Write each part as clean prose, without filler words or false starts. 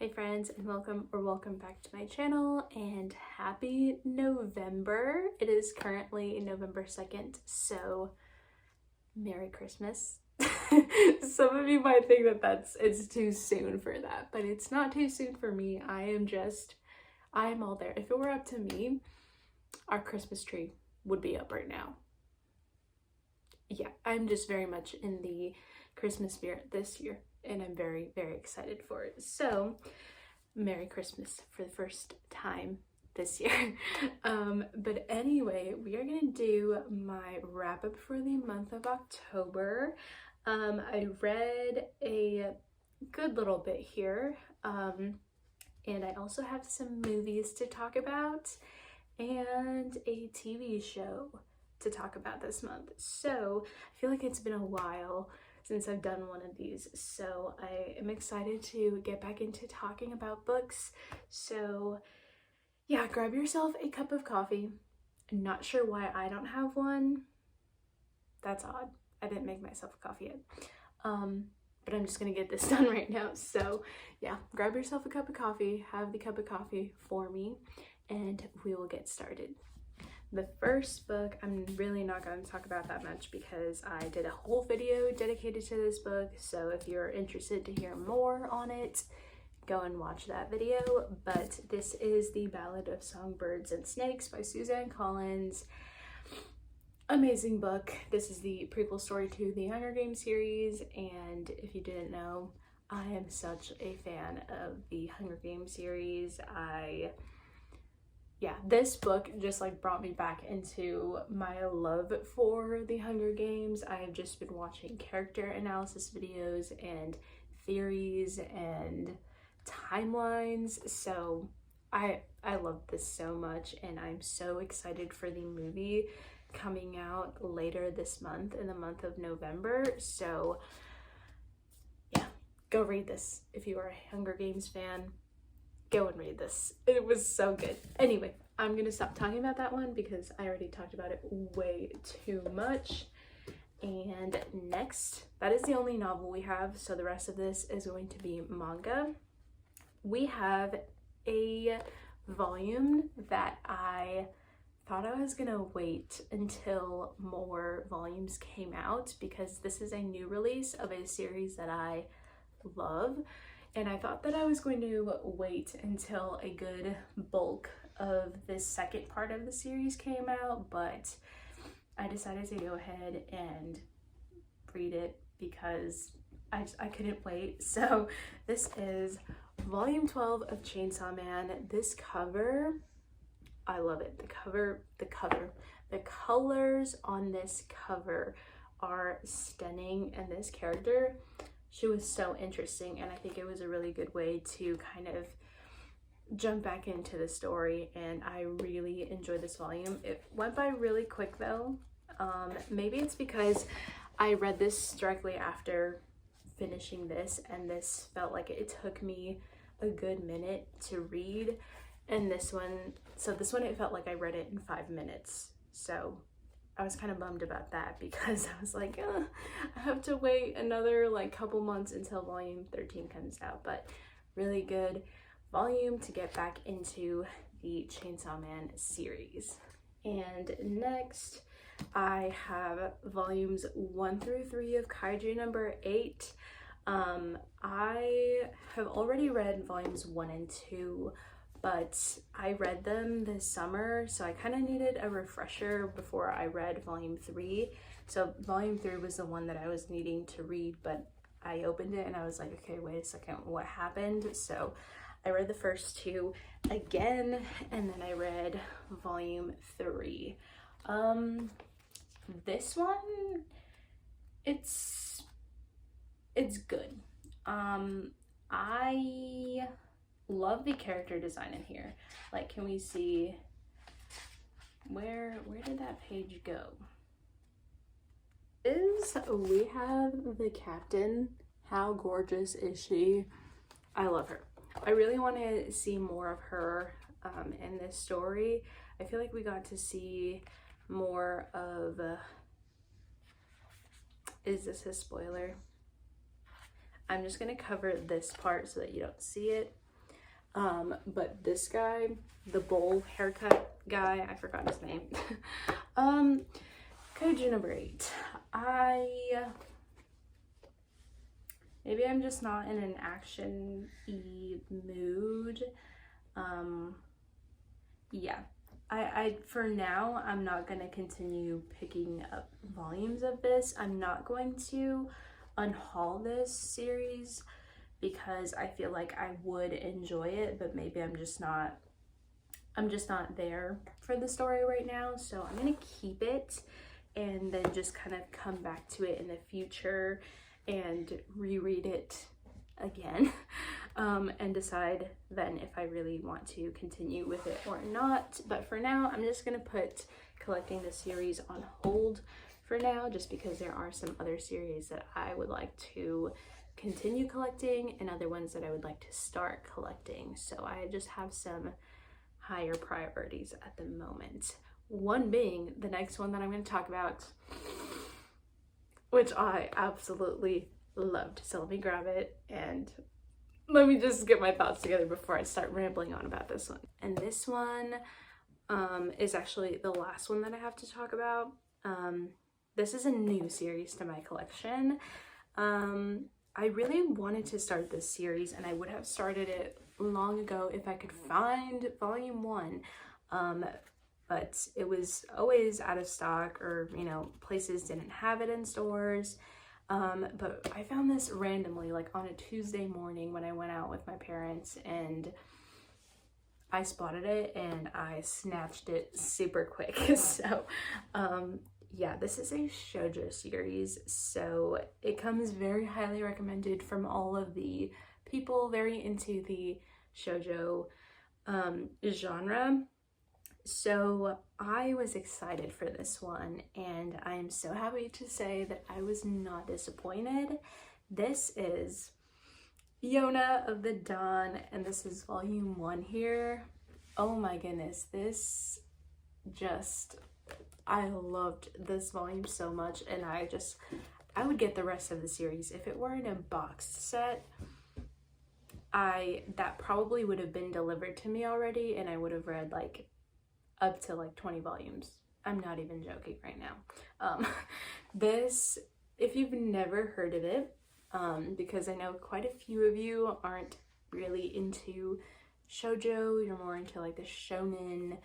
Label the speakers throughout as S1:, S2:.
S1: Hey friends, and welcome back to my channel, and happy November. It is currently November 2nd, so Merry Christmas. Some of you might think that it's too soon for that, but it's not too soon for me. I am all there. If it were up to me, our Christmas tree would be up right now. Yeah, I'm just very much in the Christmas spirit this year, and I'm very, very excited for it. So, Merry Christmas for the first time this year. But anyway, we are gonna do my wrap up for the month of October. I read a good little bit here, and I also have some movies to talk about and a TV show to talk about this month. So I feel like it's been a while since I've done one of these, so I am excited to get back into talking about books. So yeah, grab yourself a cup of coffee. I'm not sure why I don't have one. That's odd. I didn't make myself a coffee yet. But I'm just gonna get this done right now. So yeah, grab yourself a cup of coffee, have the cup of coffee for me, and we will get started. The first book, I'm really not going to talk about that much because I did a whole video dedicated to this book. So if you're interested to hear more on it, go and watch that video. But this is The Ballad of Songbirds and Snakes by Suzanne Collins. Amazing book. This is the prequel story to the Hunger Games series. And if you didn't know, I am such a fan of the Hunger Games series. Yeah, this book just like brought me back into my love for the Hunger Games. I have just been watching character analysis videos and theories and timelines. So I love this so much, and I'm so excited for the movie coming out later this month, in the month of November. So yeah, go read this if you are a Hunger Games fan. Go and read this. It was so good. Anyway, I'm gonna stop talking about that one because I already talked about it way too much. And next, that is the only novel we have, so the rest of this is going to be manga. We have a volume that I thought I was gonna wait until more volumes came out because this is a new release of a series that I love. And I thought that I was going to wait until a good bulk of this second part of the series came out, but I decided to go ahead and read it because I couldn't wait. So this is volume 12 of Chainsaw Man. This cover, I love it. The colors on this cover are stunning, and this character, she was so interesting, and I think it was a really good way to kind of jump back into the story, and I really enjoyed this volume. It went by really quick though. Maybe it's because I read this directly after finishing this, and this felt like it took me a good minute to read, and this one it felt like I read it in 5 minutes. So I was kind of bummed about that because I was like, I have to wait another like couple months until volume 13 comes out. But really good volume to get back into the Chainsaw Man series. And next, I have volumes 1 through 3 of Kaiju number 8. I have already read volumes 1 and 2, but I read them this summer, so I kind of needed a refresher before I read volume 3. So volume 3 was the one that I was needing to read, but I opened it and I was like, okay, wait a second, what happened? So I read the first 2 again, and then I read volume 3. This one, it's good. I love the character design in here. Like, can we see where did that page go? We have the captain. How gorgeous is she? I love her. I really want to see more of her in this story. I feel like we got to see more of is this a spoiler? I'm just gonna cover this part so that you don't see it. But this guy, the bowl haircut guy, I forgot his name. Kaiju number 8. Maybe I'm just not in an action-y mood. Yeah. I for now, I'm not going to continue picking up volumes of this. I'm not going to unhaul this series because I feel like I would enjoy it, but maybe I'm just not there for the story right now. So I'm going to keep it and then just kind of come back to it in the future and reread it again. And decide then if I really want to continue with it or not. But for now, I'm just gonna put collecting the series on hold for now, just because there are some other series that I would like to continue collecting and other ones that I would like to start collecting. So I just have some higher priorities at the moment. One being the next one that I'm going to talk about, which I absolutely loved. So let me grab it and let me just get my thoughts together before I start rambling on about this one. And this one is actually the last one that I have to talk about. This is a new series to my collection. I really wanted to start this series, and I would have started it long ago if I could find volume 1. But it was always out of stock, or, you know, places didn't have it in stores. But I found this randomly, like on a Tuesday morning when I went out with my parents, and I spotted it and I snatched it super quick. So, yeah, this is a shoujo series, so it comes very highly recommended from all of the people very into the shoujo genre. So I was excited for this one, and I'm so happy to say that I was not disappointed. This is Yona of the Dawn, and this is volume 1 here. Oh my goodness, I loved this volume so much, and I would get the rest of the series. If it weren't a boxed set, that probably would have been delivered to me already, and I would have read like up to like 20 volumes. I'm not even joking right now. This, if you've never heard of it, because I know quite a few of you aren't really into shoujo, you're more into like the shonen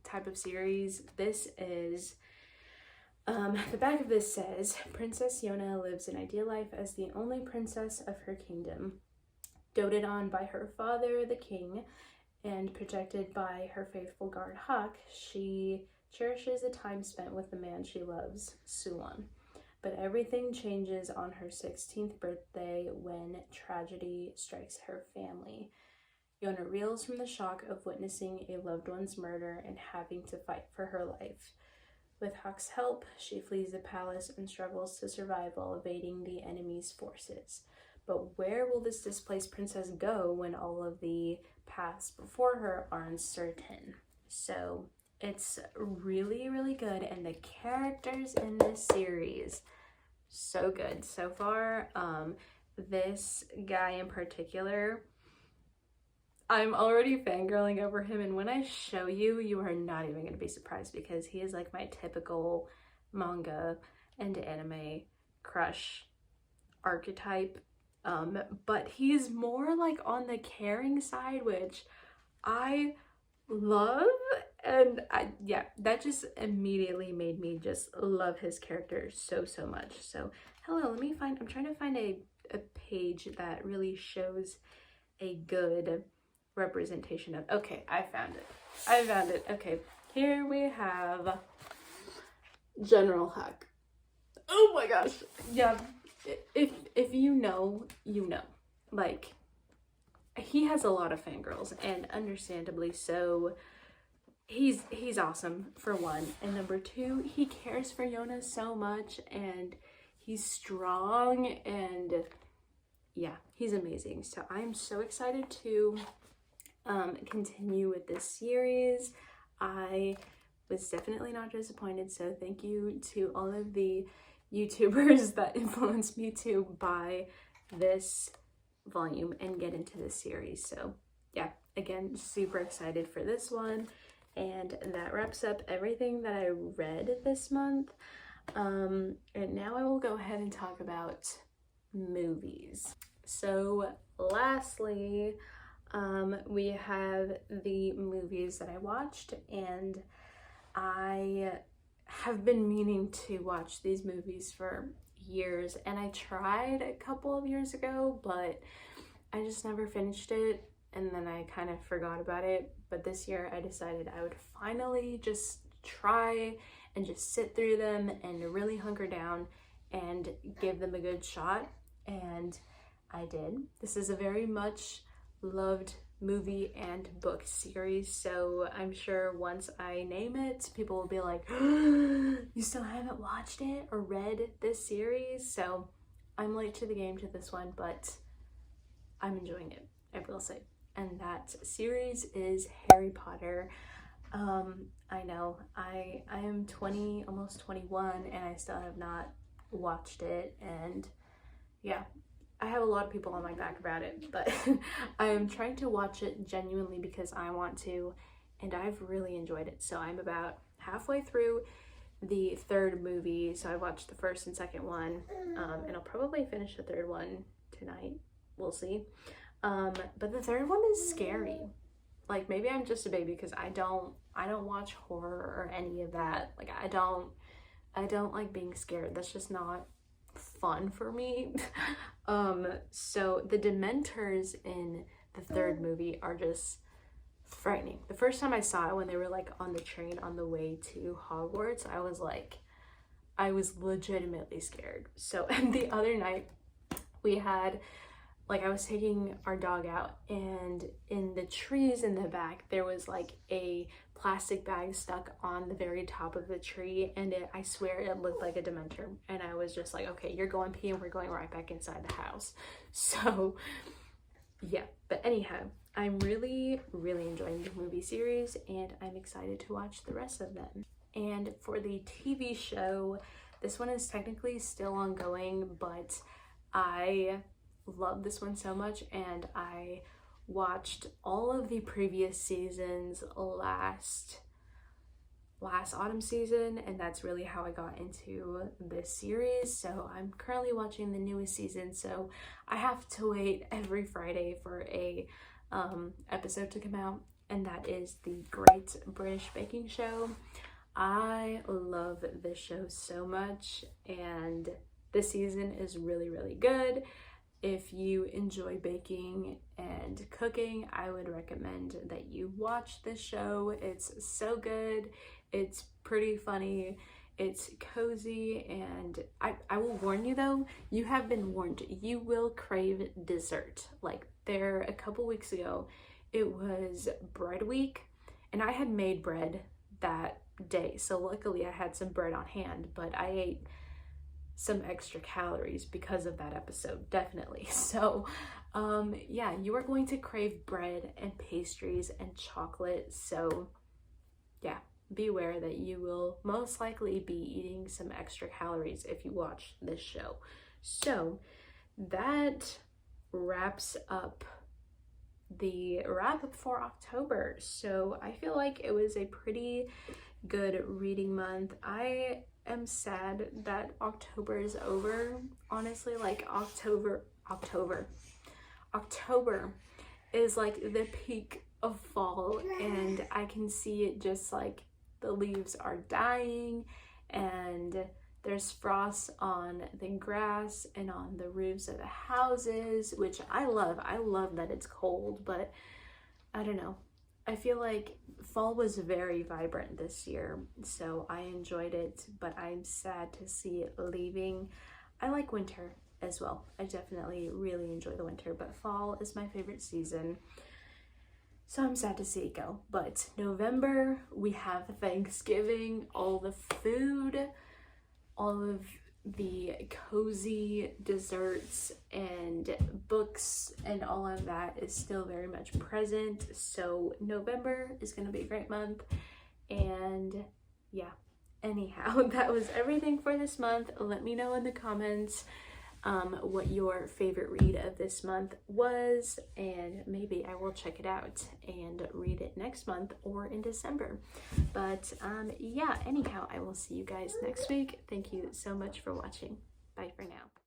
S1: type of series. This is, the back of this says, Princess Yona lives an ideal life as the only princess of her kingdom, doted on by her father, the king, and protected by her faithful guard Hawk. She cherishes the time spent with the man she loves, Suwon. But everything changes on her 16th birthday when tragedy strikes her family. Yona reels from the shock of witnessing a loved one's murder and having to fight for her life. With Hawk's help, she flees the palace and struggles to survive while evading the enemy's forces. But where will this displaced princess go when all of the paths before her are uncertain? So it's really, really good, and the characters in this series, so good so far. This guy in particular, I'm already fangirling over him, and when I show you, you are not even going to be surprised, because he is like my typical manga and anime crush archetype. But he's more like on the caring side, which I love, and yeah, that just immediately made me just love his character so much. So hello, I'm trying to find a page that really shows a good representation of, okay, I found it. Okay, here we have General Huck. Oh my gosh, yeah. If you know, you know. Like, he has a lot of fangirls, and understandably so. He's awesome, for one, and number 2, he cares for Yona so much, and he's strong, and yeah, he's amazing. So I'm so excited to continue with this series. I was definitely not disappointed, so thank you to all of the YouTubers that influenced me to buy this volume and get into this series. So yeah, again, super excited for this one. And that wraps up everything that I read this month. And now I will go ahead and talk about movies. So lastly, we have the movies that I watched, and I have been meaning to watch these movies for years, and I tried a couple of years ago, but I just never finished it, and then I kind of forgot about it. But this year I decided I would finally just try and just sit through them and really hunker down and give them a good shot, and I did. This is a very much loved movie and book series, so I'm sure once I name it, people will be like, you still haven't watched it or read this series? So I'm late to the game to this one, but I'm enjoying it, I will say. And that series is Harry Potter. I know I am 20, almost 21, and I still have not watched it, and yeah, I have a lot of people on my back about it, but I am trying to watch it genuinely because I want to, and I've really enjoyed it. So I'm about halfway through the third movie, so I watched the first and second one, and I'll probably finish the third one tonight. We'll see. But the third one is scary. Like, maybe I'm just a baby because I don't watch horror or any of that. Like, I don't like being scared. That's just not fun for me. So the Dementors in the third movie are just frightening. The first time I saw it, when they were like on the train on the way to Hogwarts, I was legitimately scared. So, and the other night we had, like, I was taking our dog out, and in the trees in the back there was like a plastic bag stuck on the very top of the tree, and I swear it looked like a Dementor, and I was just like, okay, you're going pee and we're going right back inside the house. So yeah, but anyhow, I'm really enjoying the movie series, and I'm excited to watch the rest of them. And for the TV show, this one is technically still ongoing, but I love this one so much, and I watched all of the previous seasons last autumn season, and that's really how I got into this series. So I'm currently watching the newest season, so I have to wait every Friday for a episode to come out, and that is the Great British Baking Show. I love this show so much, and this season is really good. If you enjoy baking and cooking, I would recommend that you watch this show. It's so good. It's pretty funny. It's cozy, and I will warn you though, you have been warned. You will crave dessert. Like, there a couple weeks ago, it was bread week, and I had made bread that day. So luckily I had some bread on hand, but I ate some extra calories because of that episode, definitely. So yeah, you are going to crave bread and pastries and chocolate. So yeah, beware that you will most likely be eating some extra calories if you watch this show. So that wraps up the wrap up for October. So I feel like it was a pretty good reading month. I am sad that October is over, honestly. Like, October is like the peak of fall, and I can see it, just like the leaves are dying, and there's frost on the grass and on the roofs of the houses, which I love. I love that it's cold, but I don't know. I feel like fall was very vibrant this year, so I enjoyed it, but I'm sad to see it leaving. I like winter as well. I definitely really enjoy the winter, but fall is my favorite season. So I'm sad to see it go. But November, we have Thanksgiving, all the food, all of the cozy desserts and books and all of that is still very much present. So November is going to be a great month. And yeah, anyhow, that was everything for this month. Let me know in the comments what your favorite read of this month was, and maybe I will check it out and read it next month or in December. But yeah, anyhow, I will see you guys next week. Thank you so much for watching. Bye for now.